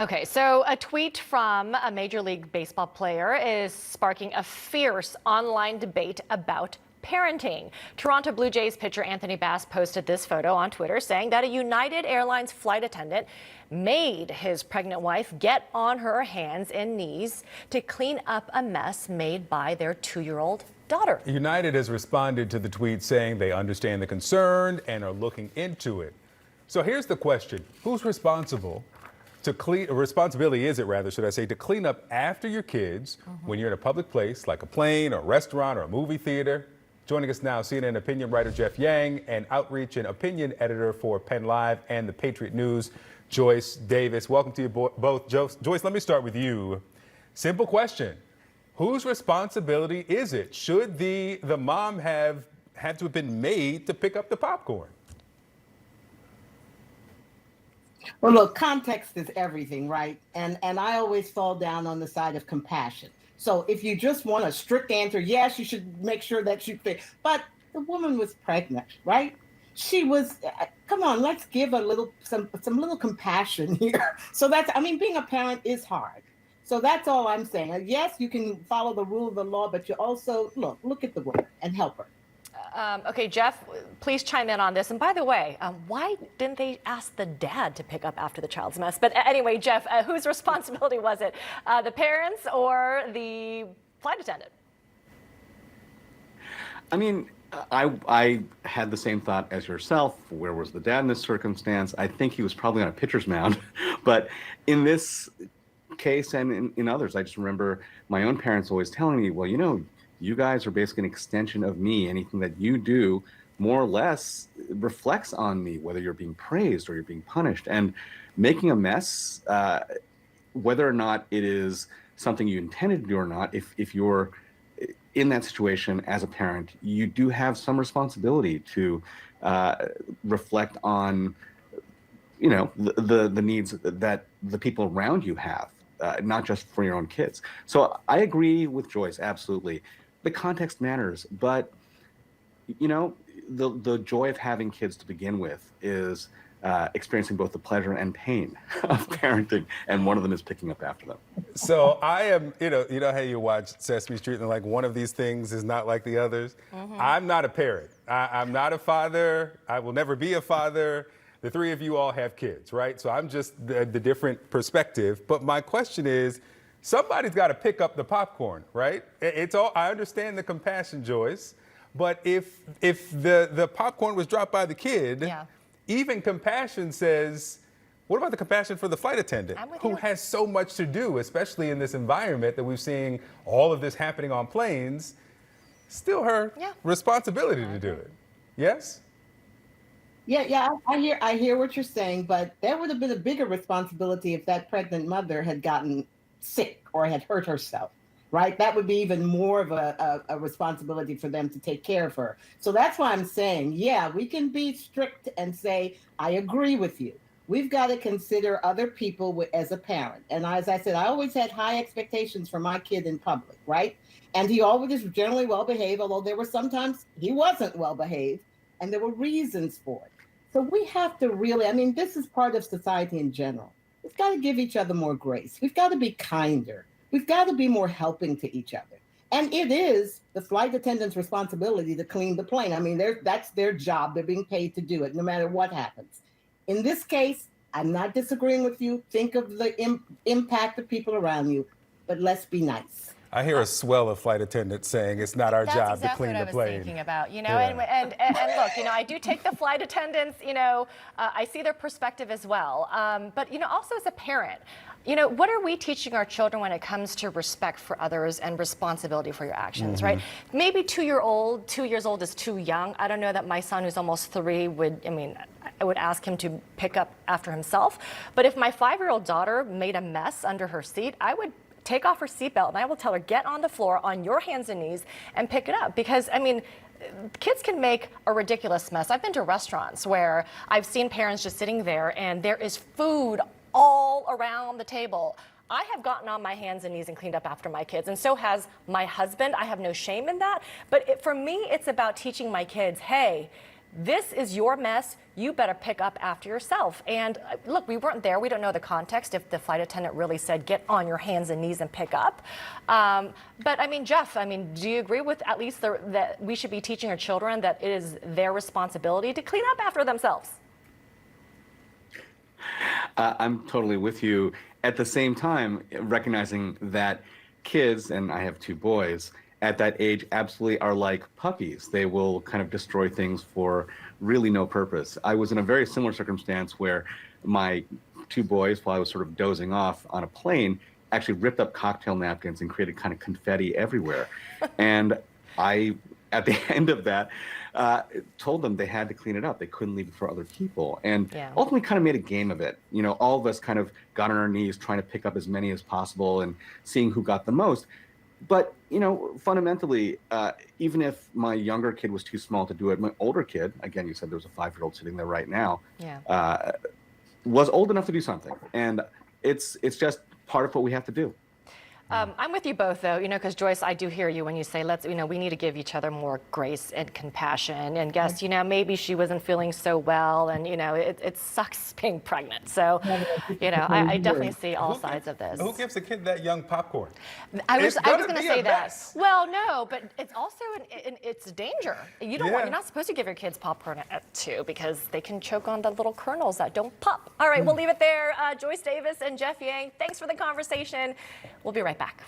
Okay, so a tweet from a Major League Baseball player is sparking a fierce online debate about parenting. Toronto Blue Jays pitcher Anthony Bass posted this photo on Twitter saying that a United Airlines flight attendant made his pregnant wife get on her hands and knees to clean up a mess made by their 2-year-old daughter. United has responded to the tweet saying they understand the concern and are looking into it. So here's the question: who's responsible? Responsibility is it rather, should I say, to clean up after your kids when you're in a public place like a plane or a restaurant or a movie theater? Joining us now, CNN opinion writer Jeff Yang and outreach and opinion editor for Penn Live and the Patriot News, Joyce Davis. Welcome to you both. Joyce, let me start with you. Simple question: whose responsibility is it? Should the mom have had to have been made to pick up the popcorn? Well, look, context is everything, right? And I always fall down on the side of compassion. So if you just want a strict answer, yes, you should make sure that you fit. But the woman was pregnant, right? She was. Come on, let's give some little compassion here. So being a parent is hard. So that's all I'm saying. Yes, you can follow the rule of the law, but you also look at the woman and help her. Okay, Jeff, please chime in on this. And by the way, why didn't they ask the dad to pick up after the child's mess? But anyway, Jeff, whose responsibility was it? The parents or the flight attendant? I mean, I had the same thought as yourself. Where was the dad in this circumstance? I think he was probably on a pitcher's mound. But in this case and in others, I just remember my own parents always telling me, well, you guys are basically an extension of me. Anything that you do more or less reflects on me, whether you're being praised or you're being punished. And making a mess, whether or not it is something you intended to do or not, if you're in that situation as a parent, you do have some responsibility to reflect on, the needs that the people around you have, not just for your own kids. So I agree with Joyce, absolutely. The context matters, but the joy of having kids to begin with is experiencing both the pleasure and pain of parenting, and one of them is picking up after them. So I am, how you watch Sesame Street and like one of these things is not like the others. I'm not a parent. I'm not a father. I will never be a father. The three of you all have kids, right? So I'm just the different perspective. But my question is, somebody's got to pick up the popcorn, right? It's all. I understand the compassion, Joyce, but if the popcorn was dropped by the kid, even compassion says, what about the compassion for the flight attendant who has so much to do, especially in this environment that we've seen all of this happening on planes? Still her responsibility to do it. Yes? Yeah, I hear what you're saying, but there would have been a bigger responsibility if that pregnant mother had gotten sick or had hurt herself, right? That would be even more of a responsibility for them to take care of her. So that's why I'm saying, we can be strict and say, I agree with you. We've got to consider other people as a parent. And as I said, I always had high expectations for my kid in public, right? And he always was generally well behaved, although there were sometimes he wasn't well behaved, and there were reasons for it. So we have to really, this is part of society in general. We've got to give each other more grace. We've got to be kinder. We've got to be more helping to each other. And it is the flight attendant's responsibility to clean the plane. That's their job. They're being paid to do it, no matter what happens. In this case, I'm not disagreeing with you. Think of the impact of people around you, but let's be nice. I hear a swell of flight attendants saying it's not our job to clean the plane. That's exactly what I was thinking about, and look, I do take the flight attendants, I see their perspective as well. But, also as a parent, what are we teaching our children when it comes to respect for others and responsibility for your actions, right? Maybe 2 years old is too young. I don't know that my son, who's almost 3, I would ask him to pick up after himself. But if my 5-year-old daughter made a mess under her seat, I would take off her seatbelt and I will tell her, get on the floor on your hands and knees and pick it up. Because, kids can make a ridiculous mess. I've been to restaurants where I've seen parents just sitting there and there is food all around the table. I have gotten on my hands and knees and cleaned up after my kids, and so has my husband. I have no shame in that. But for me, it's about teaching my kids, hey, this is your mess. You better pick up after yourself. And look, we weren't there. We don't know the context if the flight attendant really said, get on your hands and knees and pick up. But I mean, Jeff, I mean, do you agree with at least that we should be teaching our children that it is their responsibility to clean up after themselves? I'm totally with you. At the same time, recognizing that kids, and I have 2 boys, at that age absolutely are like puppies. They will kind of destroy things for really no purpose. I was in a very similar circumstance where my 2 boys, while I was sort of dozing off on a plane, actually ripped up cocktail napkins and created kind of confetti everywhere. And I, at the end of that, told them they had to clean it up. They couldn't leave it for other people. And ultimately kind of made a game of it. You know, all of us kind of got on our knees trying to pick up as many as possible and seeing who got the most. But, you know, fundamentally, even if my younger kid was too small to do it, my older kid, again, you said there was a 5-year-old sitting there right now, was old enough to do something. And it's just part of what we have to do. I'm with you both, though, you know, because Joyce, I do hear you when you say, we need to give each other more grace and compassion. And guess, you know, maybe she wasn't feeling so well, and you know, it sucks being pregnant. So, you know, I definitely see all sides of this. Who gives a kid that young popcorn? I was going to say that. Mess. Well, no, but it's also it's danger. You don't want, you're not supposed to give your kids popcorn at 2 because they can choke on the little kernels that don't pop. All right, we'll leave it there. Joyce Davis and Jeff Yang, thanks for the conversation. We'll be right back.